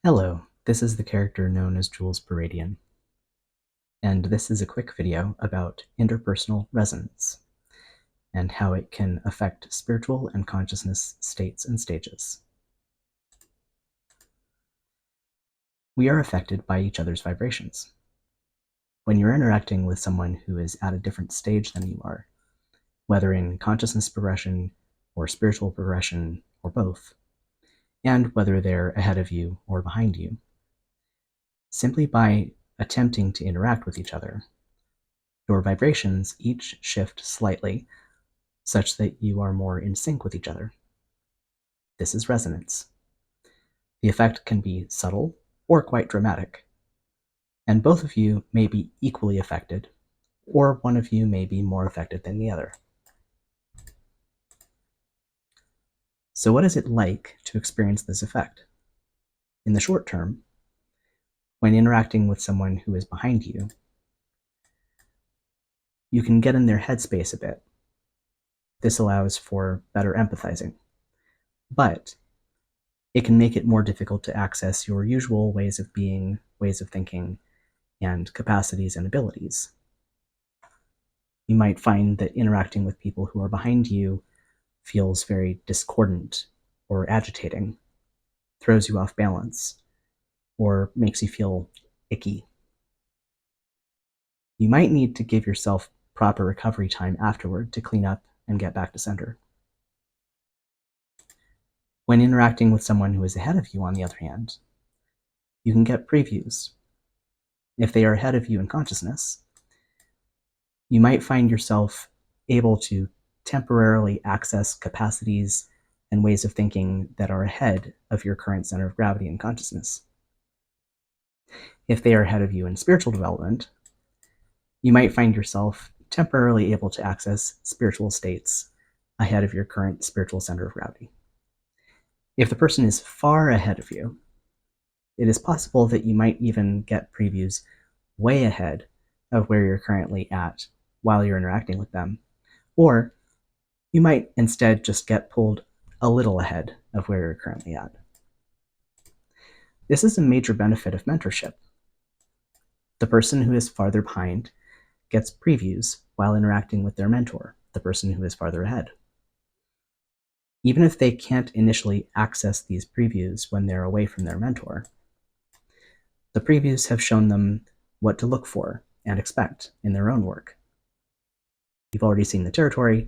Hello, this is the character known as Jules Baradian, and this is a quick video about interpersonal resonance and how it can affect spiritual and consciousness states and stages. We are affected by each other's vibrations. When you're interacting with someone who is at a different stage than you are, whether in consciousness progression or spiritual progression or both, and whether they're ahead of you or behind you, simply by attempting to interact with each other, your vibrations each shift slightly such that you are more in sync with each other. This is resonance. The effect can be subtle or quite dramatic, and both of you may be equally affected, or one of you may be more affected than the other. So what is it like to experience this effect? In the short term, when interacting with someone who is behind you, you can get in their headspace a bit. This allows for better empathizing, but it can make it more difficult to access your usual ways of being, ways of thinking, and capacities and abilities. You might find that interacting with people who are behind you feels very discordant or agitating, throws you off balance, or makes you feel icky. You might need to give yourself proper recovery time afterward to clean up and get back to center. When interacting with someone who is ahead of you, on the other hand, you can get previews. If they are ahead of you in consciousness, you might find yourself able to temporarily access capacities and ways of thinking that are ahead of your current center of gravity and consciousness. If they are ahead of you in spiritual development, you might find yourself temporarily able to access spiritual states ahead of your current spiritual center of gravity. If the person is far ahead of you, it is possible that you might even get previews way ahead of where you're currently at while you're interacting with them, or you might instead just get pulled a little ahead of where you're currently at. This is a major benefit of mentorship. The person who is farther behind gets previews while interacting with their mentor, the person who is farther ahead. Even if they can't initially access these previews when they're away from their mentor, the previews have shown them what to look for and expect in their own work. You've already seen the territory,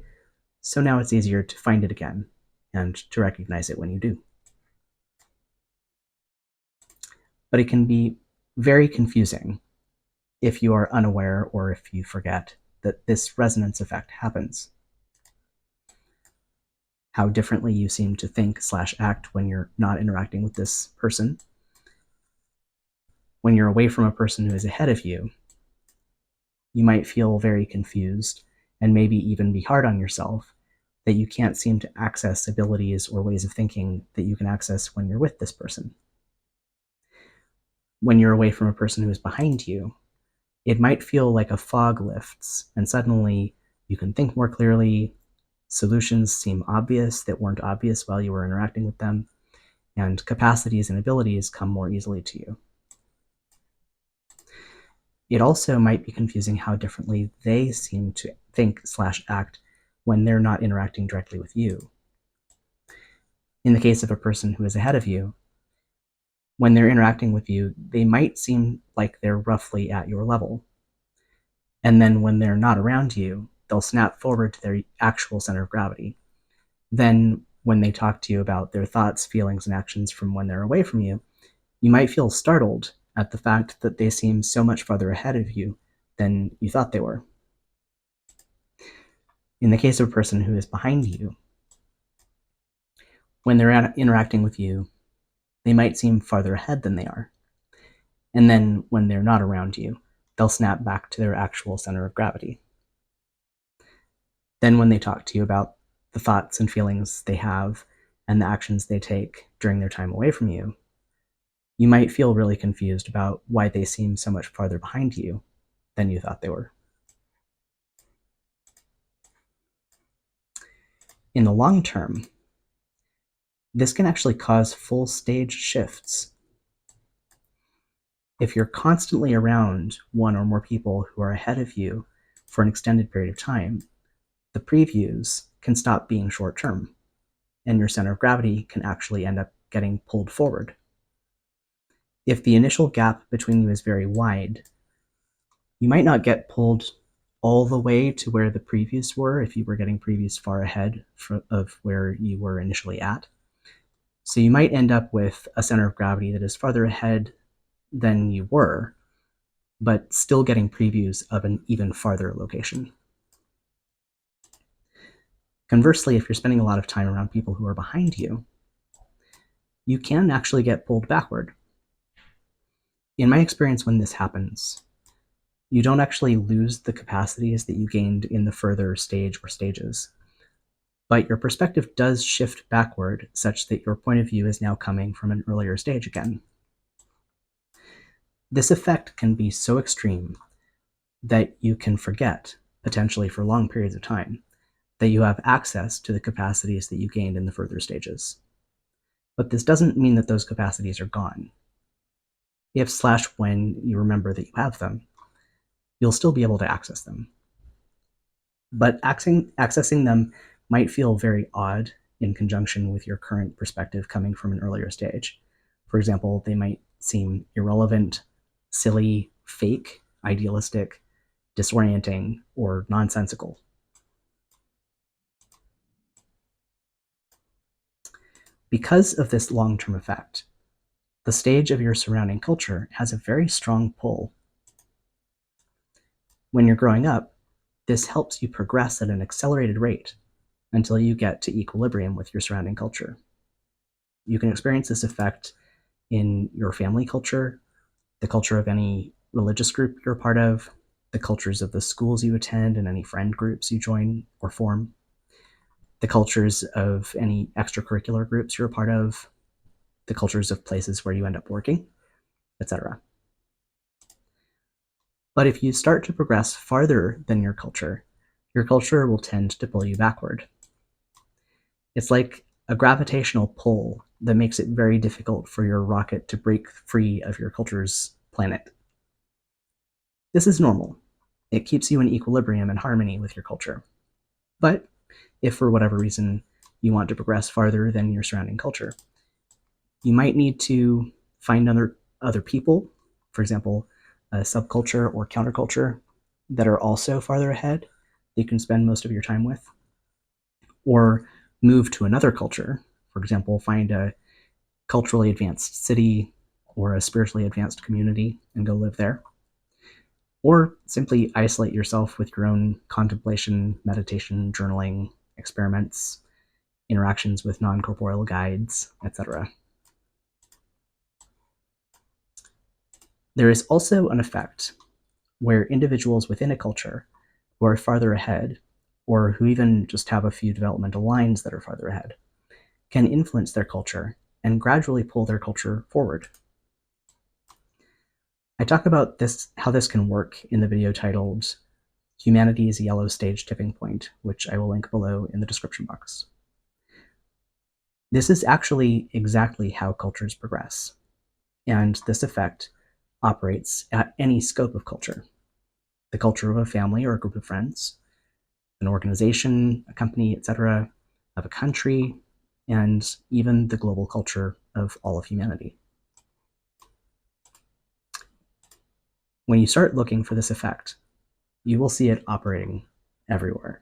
so now it's easier to find it again and to recognize it when you do. But it can be very confusing if you are unaware or if you forget that this resonance effect happens. How differently you seem to think/act when you're not interacting with this person. When you're away from a person who is ahead of you, you might feel very confused and maybe even be hard on yourself that you can't seem to access abilities or ways of thinking that you can access when you're with this person. When you're away from a person who is behind you, it might feel like a fog lifts and suddenly you can think more clearly, solutions seem obvious that weren't obvious while you were interacting with them, and capacities and abilities come more easily to you. It also might be confusing how differently they seem to think/act when they're not interacting directly with you. In the case of a person who is ahead of you, when they're interacting with you, they might seem like they're roughly at your level. And then when they're not around you, they'll snap forward to their actual center of gravity. Then when they talk to you about their thoughts, feelings, and actions from when they're away from you, you might feel startled at the fact that they seem so much farther ahead of you than you thought they were. In the case of a person who is behind you, when they're interacting with you, they might seem farther ahead than they are. And then when they're not around you, they'll snap back to their actual center of gravity. Then when they talk to you about the thoughts and feelings they have and the actions they take during their time away from you, you might feel really confused about why they seem so much farther behind you than you thought they were. In the long term, this can actually cause full stage shifts. If you're constantly around one or more people who are ahead of you for an extended period of time, the previews can stop being short term, and your center of gravity can actually end up getting pulled forward. If the initial gap between you is very wide, you might not get pulled all the way to where the previews were if you were getting previews far ahead of where you were initially at. So you might end up with a center of gravity that is farther ahead than you were, but still getting previews of an even farther location. Conversely, if you're spending a lot of time around people who are behind you, you can actually get pulled backward. In my experience, when this happens, you don't actually lose the capacities that you gained in the further stage or stages, but your perspective does shift backward such that your point of view is now coming from an earlier stage again. This effect can be so extreme that you can forget, potentially for long periods of time, that you have access to the capacities that you gained in the further stages. But this doesn't mean that those capacities are gone. If/when you remember that you have them, you'll still be able to access them. But accessing them might feel very odd in conjunction with your current perspective coming from an earlier stage. For example, they might seem irrelevant, silly, fake, idealistic, disorienting, or nonsensical. Because of this long-term effect, the stage of your surrounding culture has a very strong pull. When you're growing up, this helps you progress at an accelerated rate until you get to equilibrium with your surrounding culture. You can experience this effect in your family culture, the culture of any religious group you're a part of, the cultures of the schools you attend and any friend groups you join or form, the cultures of any extracurricular groups you're a part of, the cultures of places where you end up working, etc. But if you start to progress farther than your culture will tend to pull you backward. It's like a gravitational pull that makes it very difficult for your rocket to break free of your culture's planet. This is normal. It keeps you in equilibrium and harmony with your culture. But if for whatever reason you want to progress farther than your surrounding culture, you might need to find other people, for example, a subculture or counterculture that are also farther ahead that you can spend most of your time with, or move to another culture. For example, find a culturally advanced city or a spiritually advanced community and go live there. Or simply isolate yourself with your own contemplation, meditation, journaling, experiments, interactions with non-corporeal guides, etc. There is also an effect where individuals within a culture who are farther ahead, or who even just have a few developmental lines that are farther ahead, can influence their culture and gradually pull their culture forward. I talk about how this can work in the video titled Humanity's Yellow Stage Tipping Point, which I will link below in the description box. This is actually exactly how cultures progress, and this effect operates at any scope of culture: the culture of a family or a group of friends, an organization, a company, etc., of a country, and even the global culture of all of humanity. When you start looking for this effect, you will see it operating everywhere.